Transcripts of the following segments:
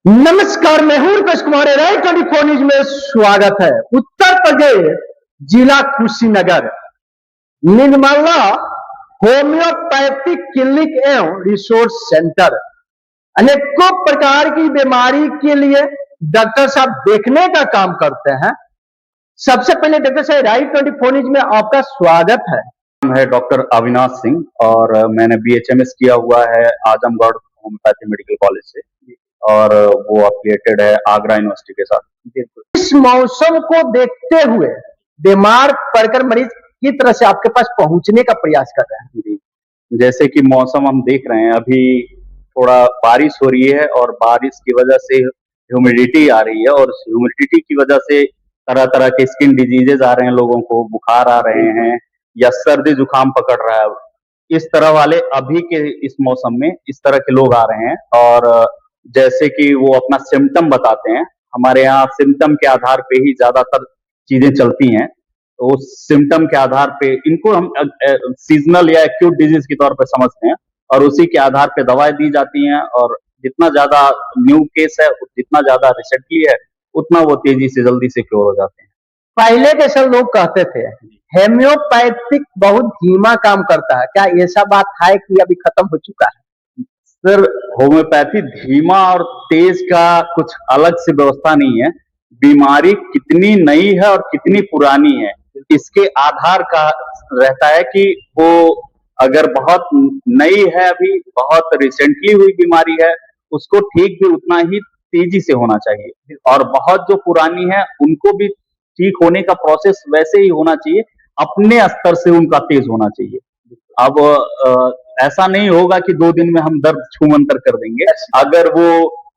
नमस्कार, मैं हूं रुपेश कुमार। राय 24 न्यूज में स्वागत है। उत्तर प्रदेश जिला कुशीनगर निर्मला होम्योपैथिक क्लिनिक एवं रिसोर्स सेंटर अनेकों प्रकार की बीमारी के लिए डॉक्टर साहब देखने का काम करते हैं। सबसे पहले डॉक्टर साहब राय 24 न्यूज में आपका स्वागत है। नाम है डॉक्टर अविनाश सिंह और मैंने बीएचएमएस किया हुआ है आजमगढ़ होम्योपैथी मेडिकल कॉलेज से और वो एफिलिएटेड है आगरा यूनिवर्सिटी के साथ। इस मौसम को देखते हुए बीमार पड़कर मरीज किस तरह से आपके पास पहुंचने का प्रयास कर रहे हैं? जी, जैसे कि मौसम हम देख रहे हैं, अभी थोड़ा बारिश हो रही है और बारिश की वजह से ह्यूमिडिटी आ रही है और ह्यूमिडिटी की वजह से तरह तरह के स्किन डिजीजेज आ रहे हैं, लोगों को बुखार आ रहे हैं या सर्दी जुकाम पकड़ रहा है। इस तरह वाले अभी के इस मौसम में इस तरह के लोग आ रहे हैं और जैसे कि वो अपना सिम्टम बताते हैं। हमारे यहाँ सिम्टम के आधार पे ही ज्यादातर चीजें चलती हैं, तो उस सिम्टम के आधार पे इनको हम सीजनल या एक्यूट डिजीज के तौर पे समझते हैं और उसी के आधार पे दवाएं दी जाती हैं और जितना ज्यादा न्यू केस है, जितना ज्यादा रिसेंटली है, उतना वो तेजी से जल्दी से क्योर हो जाते हैं। पहले के सब लोग कहते थे हेम्योपैथिक बहुत धीमा काम करता है, क्या ऐसा बात है कि अभी खत्म हो चुका है? सर, होम्योपैथी धीमा और तेज का कुछ अलग से व्यवस्था नहीं है। बीमारी कितनी नई है और कितनी पुरानी है, इसके आधार का रहता है कि वो अगर बहुत नई है, अभी बहुत रिसेंटली हुई बीमारी है, उसको ठीक भी उतना ही तेजी से होना चाहिए और बहुत जो पुरानी है उनको भी ठीक होने का प्रोसेस वैसे ही होना चाहिए, अपने स्तर से उनका तेज होना चाहिए। अब ऐसा नहीं होगा कि 2 दिन में हम दर्द छूमंतर कर देंगे। अगर वो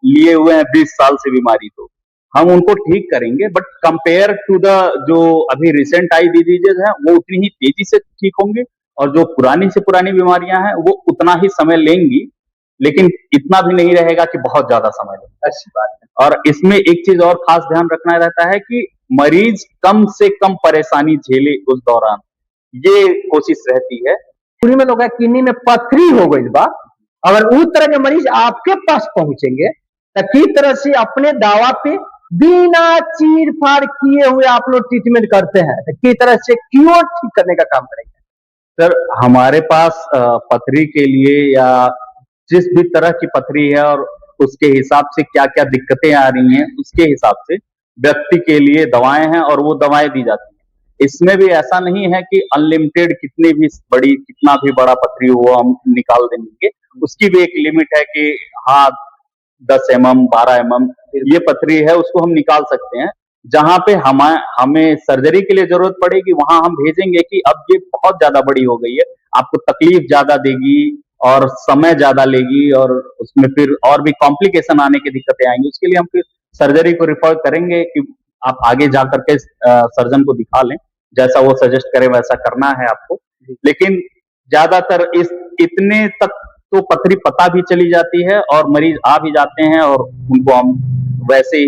लिए हुए हैं 20 साल से बीमारी, तो हम उनको ठीक करेंगे, बट कंपेयर टू द जो अभी रिसेंट आई डिजीजेज हैं, वो उतनी ही तेजी से ठीक होंगे और जो पुरानी से पुरानी बीमारियां हैं वो उतना ही समय लेंगी, लेकिन इतना भी नहीं रहेगा कि बहुत ज्यादा समय लेंगे। अच्छी बात है। और इसमें एक चीज और खास ध्यान रखना रहता है कि मरीज कम से कम परेशानी झेले उस दौरान, ये कोशिश रहती है। पूरी में लोग किडनी में पथरी हो गई बा, अगर उस तरह के मरीज आपके पास पहुंचेंगे तो किस तरह से अपने दावा पे बिना चीर फाड़ किए हुए आप लोग ट्रीटमेंट करते हैं, तो किस तरह से क्यों ठीक करने का काम करेंगे? सर, हमारे पास पथरी के लिए या जिस भी तरह की पथरी है और उसके हिसाब से क्या क्या दिक्कतें आ रही हैं, उसके हिसाब से व्यक्ति के लिए दवाएं हैं और वो दवाएं दी जाती हैं। इसमें भी ऐसा नहीं है कि अनलिमिटेड कितना भी बड़ा पथरी हो हम निकाल देंगे। उसकी भी एक लिमिट है कि हाँ, 10 mm 12 mm ये पथरी है, उसको हम निकाल सकते हैं। जहां पे हमें सर्जरी के लिए जरूरत पड़ेगी, वहां हम भेजेंगे कि अब ये बहुत ज्यादा बड़ी हो गई है, आपको तकलीफ ज्यादा देगी और समय ज्यादा लेगी और उसमें फिर और भी कॉम्प्लिकेशन आने की दिक्कतें आएंगी। उसके लिए हम फिर सर्जरी को रिफर करेंगे कि आप आगे जाकर के सर्जन को दिखा लें, जैसा वो सजेस्ट करे वैसा करना है आपको। लेकिन ज्यादातर इतने तक तो पथरी पता भी चली जाती है और मरीज आ भी जाते हैं और उनको हम वैसे ही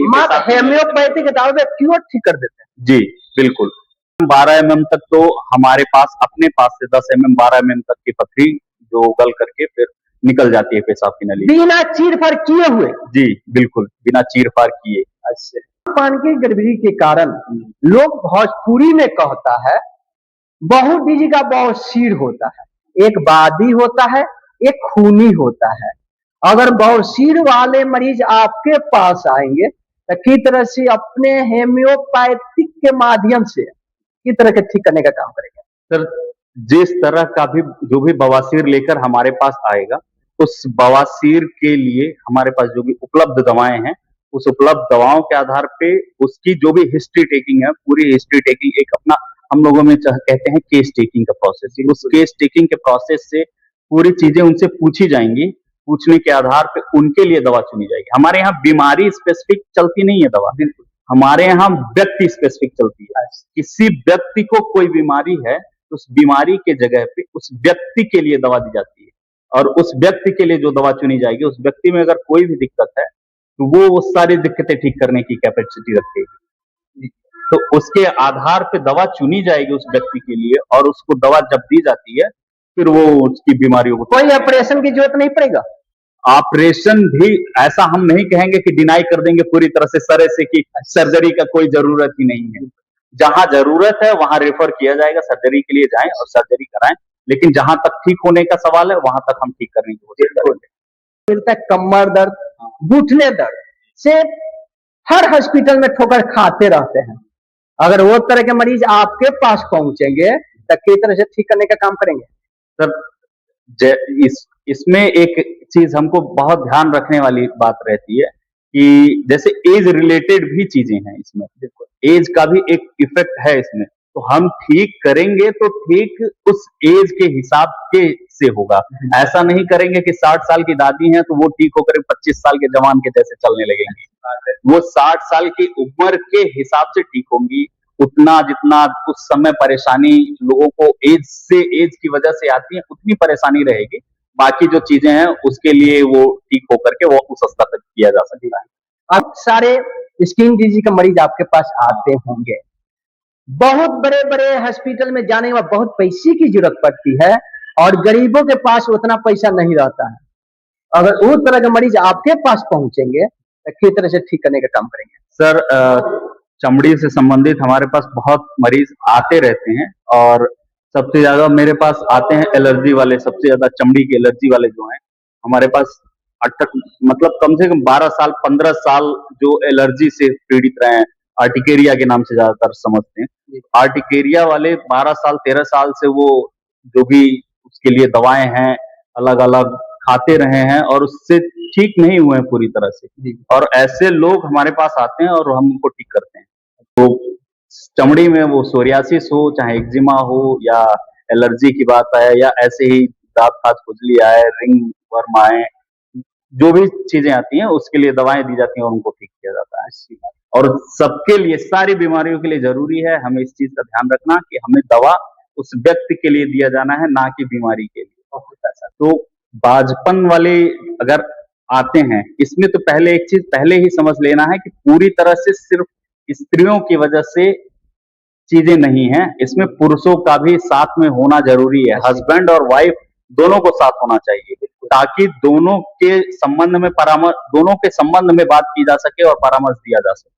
हेम्योपैथी के दावे पे क्यों ठीक कर देते हैं? जी, बिल्कुल। 12 mm तक तो हमारे पास अपने पास से 10 mm 12 mm तक की पथरी जो गल करके फिर निकल जाती है पेशाब की नली। बिना चीर फाड़ किए हुए? जी, बिल्कुल, बिना चीर फाड़ किए। अच्छा, पान की गड़बड़ी के कारण लोग भोजपुरी में कहता है बहुत बीजी का बवासीर होता है, एक बादी होता है, एक खूनी होता है। अगर बवासीर वाले मरीज आपके पास आएंगे तो किस तरह से अपने हेम्योपैथिक के माध्यम से किस तरह के ठीक करने का काम करेंगे? सर, जिस तरह का भी जो भी बवासीर लेकर हमारे पास आएगा, उस बवासीर के लिए हमारे पास जो भी उपलब्ध दवाएं हैं, उस उपलब्ध दवाओं के आधार पे उसकी जो भी हिस्ट्री टेकिंग है, पूरी हिस्ट्री टेकिंग एक अपना हम लोगों में कहते हैं केस टेकिंग का प्रोसेस। उस केस टेकिंग के प्रोसेस से पूरी चीजें उनसे पूछी जाएंगी, पूछने के आधार पे उनके लिए दवा चुनी जाएगी। हमारे यहाँ बीमारी स्पेसिफिक चलती नहीं है दवा, हमारे यहाँ व्यक्ति स्पेसिफिक चलती है। किसी व्यक्ति को कोई बीमारी है, उस बीमारी के जगह पे उस व्यक्ति के लिए दवा दी जाती है और उस व्यक्ति के लिए जो दवा चुनी जाएगी, उस व्यक्ति में अगर कोई भी दिक्कत है तो वो सारी दिक्कतें ठीक करने की कैपेसिटी रखेगी। तो उसके आधार पे दवा चुनी जाएगी उस व्यक्ति के लिए और उसको दवा जब दी जाती है, फिर वो उसकी बीमारियों को कोई ऑपरेशन की जरूरत नहीं पड़ेगा? ऑपरेशन भी ऐसा हम नहीं कहेंगे कि डिनाई कर देंगे पूरी तरह से सर ऐसे कि सर्जरी का कोई जरूरत ही नहीं है। जहां जरूरत है वहां रेफर किया जाएगा, सर्जरी के लिए जाएं और सर्जरी कराएं। लेकिन जहां तक ठीक होने का सवाल है वहां तक हम ठीक करने की कोशिश करेंगे। मिलता है कमर दर्द, घुटने दर्द से हर हॉस्पिटल में ठोकर खाते रहते हैं। अगर वो तरह के मरीज आपके पास पहुंचेंगे तो किस तरह से ठीक करने का काम करेंगे? सर इसमें एक चीज हमको बहुत ध्यान रखने वाली बात रहती है कि जैसे एज रिलेटेड भी चीजें हैं इसमें, एज का भी एक इफेक्ट है इसमें। तो हम ठीक करेंगे तो ठीक उस एज के हिसाब के से होगा। ऐसा नहीं करेंगे कि 60 साल की दादी हैं तो वो ठीक होकर 25 साल के जवान के जैसे चलने लगेंगी। वो 60 साल की उम्र के हिसाब से ठीक होंगी। उतना जितना उस समय परेशानी लोगों को एज की वजह से आती है उतनी परेशानी रहेगी। बाकी जो चीजें हैं उसके लिए वो ठीक होकर के वो उस स्तर तक किया जा सकता है। अब सारे स्किन डिजीज का मरीज आपके पास आते होंगे, बहुत बड़े बड़े हॉस्पिटल में जाने में बहुत पैसे की जरूरत पड़ती है और गरीबों के पास उतना पैसा नहीं रहता है। अगर उस तरह के मरीज आपके पास पहुंचेंगे तो किस तरह से ठीक करने का काम करेंगे? सर चमड़ी से संबंधित हमारे पास बहुत मरीज आते रहते हैं और सबसे ज्यादा मेरे पास आते हैं एलर्जी वाले। सबसे ज्यादा चमड़ी की एलर्जी वाले जो हैं हमारे पास मतलब कम से कम 12 साल 15 साल जो एलर्जी से पीड़ित रहे हैं, आर्टिकेरिया के नाम से ज्यादातर समझते हैं। आर्टिकेरिया वाले 12 साल 13 साल से वो जो भी उसके लिए दवाएं हैं अलग अलग खाते रहे हैं और उससे ठीक नहीं हुए हैं पूरी तरह से। और ऐसे लोग हमारे पास आते हैं और हम उनको ठीक करते हैं। तो चमड़ी में वो सोरियासिस हो, चाहे एक्जिमा हो या एलर्जी की बात आए या ऐसे ही दांत खाज खुजली आए, रिंग वर्म आए, जो भी चीजें आती हैं उसके लिए दवाएं दी जाती हैं और उनको ठीक किया जाता है। और सबके लिए सारी बीमारियों के लिए जरूरी है हमें इस चीज का ध्यान रखना कि हमें दवा उस व्यक्ति के लिए दिया जाना है, ना कि बीमारी के लिए। तो बाजपन वाले अगर आते हैं इसमें तो पहले एक चीज पहले ही समझ लेना है कि पूरी तरह से सिर्फ स्त्रियों की वजह से चीजें नहीं है, इसमें पुरुषों का भी साथ में होना जरूरी है। हस्बैंड और वाइफ दोनों को साथ होना चाहिए ताकि दोनों के संबंध में बात की जा सके और परामर्श दिया जा सके,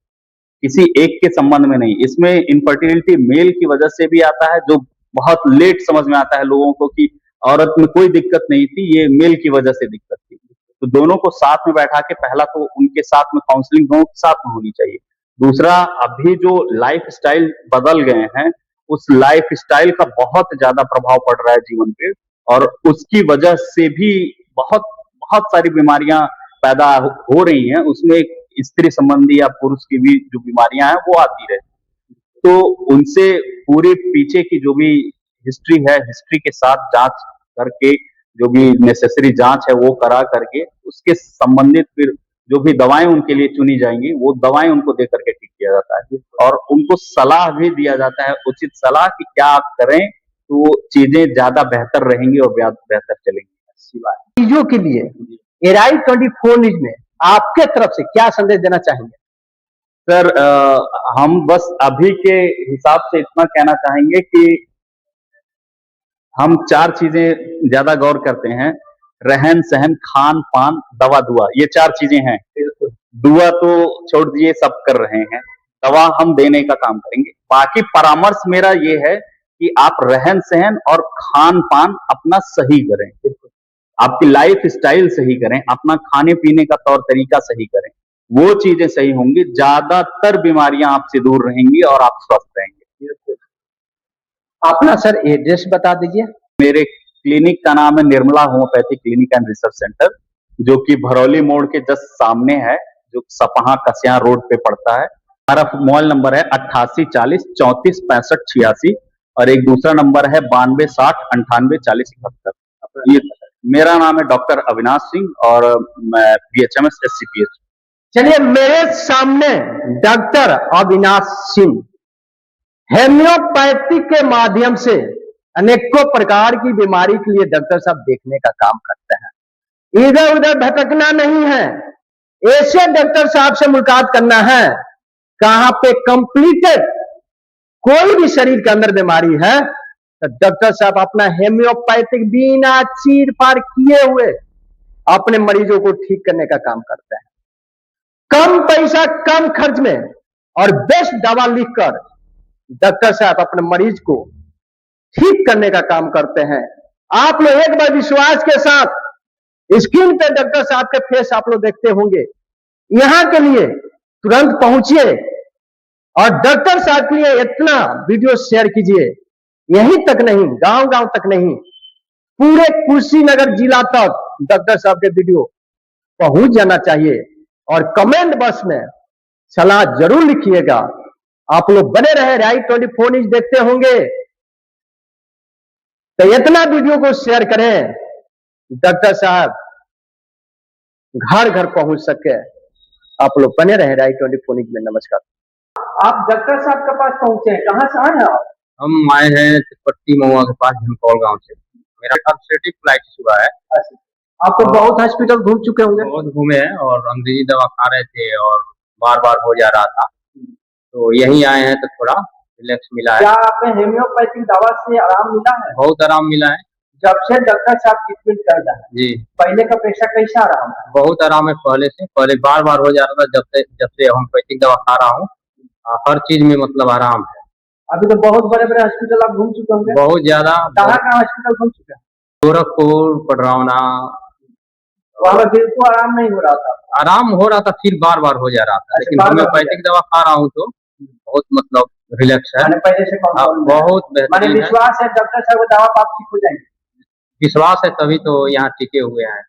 किसी एक के संबंध में नहीं। इसमें इनफर्टिलिटी मेल की वजह से भी आता है, जो बहुत लेट समझ में आता है लोगों को कि औरत में कोई दिक्कत नहीं थी, ये मेल की वजह से दिक्कत थी। तो दोनों को साथ में बैठा के पहला तो उनके साथ में काउंसलिंग दोनों के साथ में होनी चाहिए। दूसरा, अभी जो लाइफ स्टाइल बदल गए हैं उस लाइफ स्टाइल का बहुत ज्यादा प्रभाव पड़ रहा है जीवन पे और उसकी वजह से भी बहुत बहुत सारी बीमारियां पैदा हो रही हैं। उसमें स्त्री संबंधी या पुरुष की भी जो बीमारियां हैं वो आती रहती। तो उनसे पूरे पीछे की जो भी हिस्ट्री है, हिस्ट्री के साथ जांच करके जो भी नेसेसरी जांच है वो करा करके उसके संबंधित फिर जो भी दवाएं उनके लिए चुनी जाएंगी वो दवाएं उनको दे करके ठीक किया जाता है और उनको सलाह भी दिया जाता है, उचित सलाह कि क्या आप करें तो चीजें ज्यादा बेहतर रहेंगी और बेहतर चलेंगी। चीजों के लिए एराई 24 न्यूज में आपके तरफ से क्या संदेश देना चाहेंगे? सर हम बस अभी के हिसाब से इतना कहना चाहेंगे कि हम 4 चीजें ज्यादा गौर करते हैं, रहन सहन, खान पान, दवा दुआ, ये 4 चीजें हैं। दुआ तो छोड़ दिए, सब कर रहे हैं, दवा हम देने का काम करेंगे। बाकी परामर्श मेरा ये है कि आप रहन सहन और खान पान अपना सही करें, आपकी लाइफ स्टाइल सही करें, अपना खाने पीने का तौर तरीका सही करें, वो चीजें सही होंगी, ज्यादातर बीमारियां आपसे दूर रहेंगी और आप स्वस्थ रहेंगे। अपना सर एड्रेस बता दीजिए। मेरे क्लिनिक का नाम है Nirmala homeopathy clinic and research centre, जो कि भरौली मोड़ के जस्ट सामने है, जो सपहा कसिया रोड पे पड़ता है। हमारा मोबाइल नंबर है 88 40 34 65 86 और एक दूसरा नंबर है 92 60 98 40 71। ये मेरा नाम है डॉक्टर अविनाश सिंह और मैं BHMS SCPH। चलिए, मेरे सामने डॉक्टर अविनाश सिंह होम्योपैथी के माध्यम से अनेकों प्रकार की बीमारी के लिए डॉक्टर साहब देखने का काम करते हैं। इधर उधर भटकना नहीं है, ऐसे डॉक्टर साहब से मुलाकात करना है कहां पे कंप्लीटेड कोई भी शरीर के अंदर बीमारी है तो डॉक्टर साहब अपना होम्योपैथिक बिना चीर फाड़ किए हुए अपने मरीजों को ठीक करने का काम करते हैं। कम पैसा कम खर्च में और बेस्ट दवा लिखकर डॉक्टर साहब अपने मरीज को ठीक करने का काम करते हैं। आप लोग एक बार विश्वास के साथ स्क्रीन पे डॉक्टर साहब के फेस आप लोग देखते होंगे, यहां के लिए तुरंत पहुंचिए और डॉक्टर साहब के लिए इतना वीडियो शेयर कीजिए। यहीं तक नहीं, गांव गांव तक नहीं, पूरे कुशीनगर जिला तक डॉक्टर साहब के वीडियो पहुंच जाना चाहिए। और कमेंट बॉक्स में सलाह जरूर लिखिएगा। आप लोग बने रहे Rai24 न्यूज़ देखते होंगे, तो इतना वीडियो को शेयर करें, डॉक्टर साहब घर घर पहुंच सके। आप लोग बने रहे Rai24 न्यूज़ में। नमस्कार। आप डॉक्टर साहब के पास पहुंचे हैं, कहां से आए हैं आप? हम आए हैं पट्टी महुआ के पास झमकौल गांव से। मेरा अल्सरेटिव कोलाइटिस हुआ है। अच्छा, आप तो बहुत हॉस्पिटल घूम चुके होंगे। बहुत घूमे हैं और अंग्रेजी दवा खा रहे थे और बार बार हो जा रहा था, तो यहीं आए हैं तो थोड़ा रिलैक्स मिला है। क्या आपने होम्योपैथिक दवा से आराम मिला है? बहुत आराम मिला है। जब से डॉक्टर साहब ट्रीटमेंट कर रहे हैं जी, पहले का अपेक्षा कैसा आराम है? बहुत आराम है पहले से। पहले बार बार हो जा रहा था, जब से होम्योपैथिक दवा खा रहा हूँ हर चीज में मतलब आराम है। अभी तो बहुत बड़े बड़े हॉस्पिटल आप घूम चुके होंगे। बहुत ज्यादा। कहाँ कहाँ हॉस्पिटल घूम चुके हैं? गोरखपुर, पडरौना। वहाँ पर फिर तो आराम नहीं हो रहा था? आराम हो रहा था, फिर बार बार हो जा रहा था। लेकिन होम्योपैथिक दवा खा रहा हूँ तो बहुत मतलब रिलैक्स है। पहले से बहुत बेहतरीन है। विश्वास है डॉक्टर साहब को दवा आप ठीक हो जाएंगे। विश्वास है तभी तो यहाँ टिके हुए हैं।